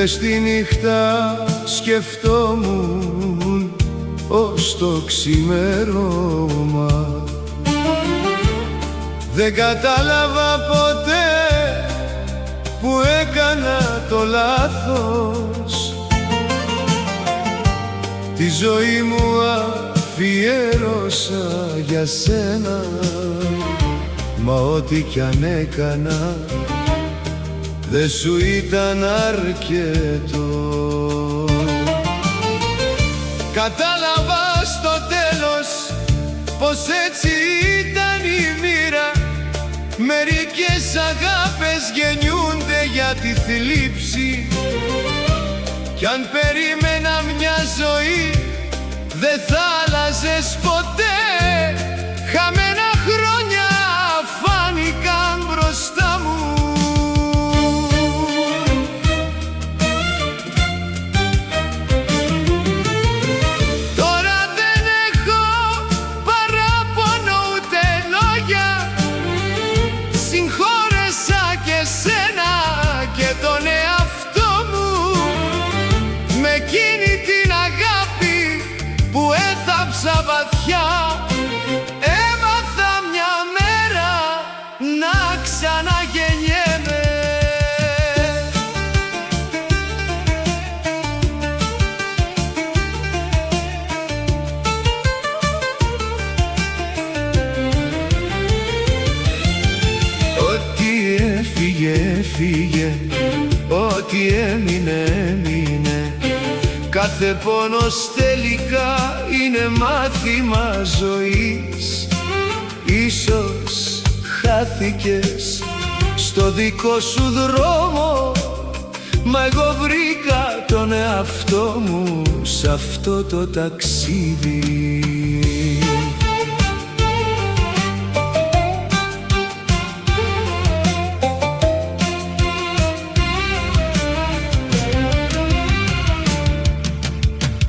Χθες τη νύχτα σκεφτόμουν ως το ξημέρωμα. Δεν κατάλαβα ποτέ που έκανα το λάθος. Τη ζωή μου αφιέρωσα για σένα, μα ό,τι κι αν έκανα δεν σου ήταν αρκετό. Κατάλαβα στο τέλος πως έτσι ήταν η μοίρα. Μερικές αγάπες γεννιούνται για τη θλίψη, κι αν περίμενα μια ζωή δεν θα άλλαζες ποτέ. Χαμένα χρόνια φάνηκαν μπροστά μου. Τώρα δεν έχω παράπονο ούτε λόγια. Συγχώρεσα και σένα και τον εαυτό μου. Με εκείνη την αγάπη που έθαψα βαθιά, έμαθα μια μέρα να ξαναγεννιέμαι. Ό,τι έφυγε, έφυγε, ό,τι έμεινε, έμεινε. Κάθε πόνος τελικά είναι μάθημα ζωής. Ίσως χάθηκες στο δικό σου δρόμο, μα εγώ βρήκα τον εαυτό μου σ' αυτό το ταξίδι.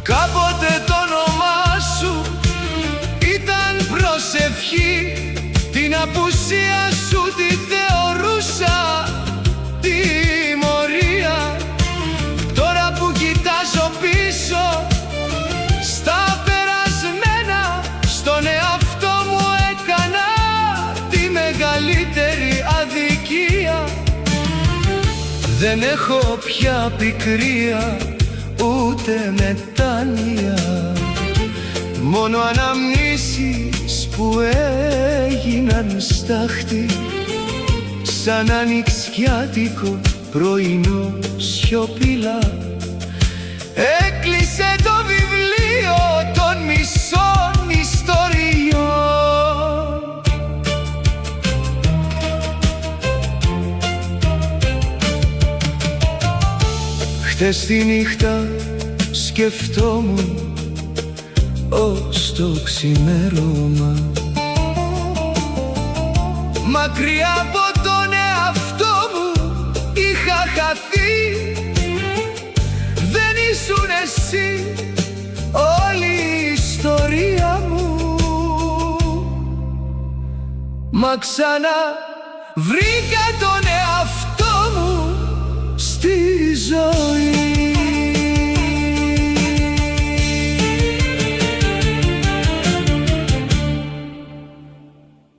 Κάποτε το όνομά σου ήταν προσευχή, την απουσία σου τη θεωρούσα τιμωρία. Τώρα που κοιτάζω πίσω στα περασμένα, στον εαυτό μου έκανα τη μεγαλύτερη αδικία. Δεν έχω πια πικρία ούτε μετάνοια, μόνο αναμνήσεις που έγιναν στάχτη, σαν ανοιξιάτικο πρωινό σιωπηλά. Έκλεισε το βιβλίο των μισών ιστοριών. Χθες τη νύχτα σκεφτόμουν ως το ξημέρωμα. Μακριά από τον εαυτό μου είχα χαθεί. Δεν ήσουν εσύ όλη η ιστορία μου, μα ξανά βρήκα τον εαυτό μου στη ζωή.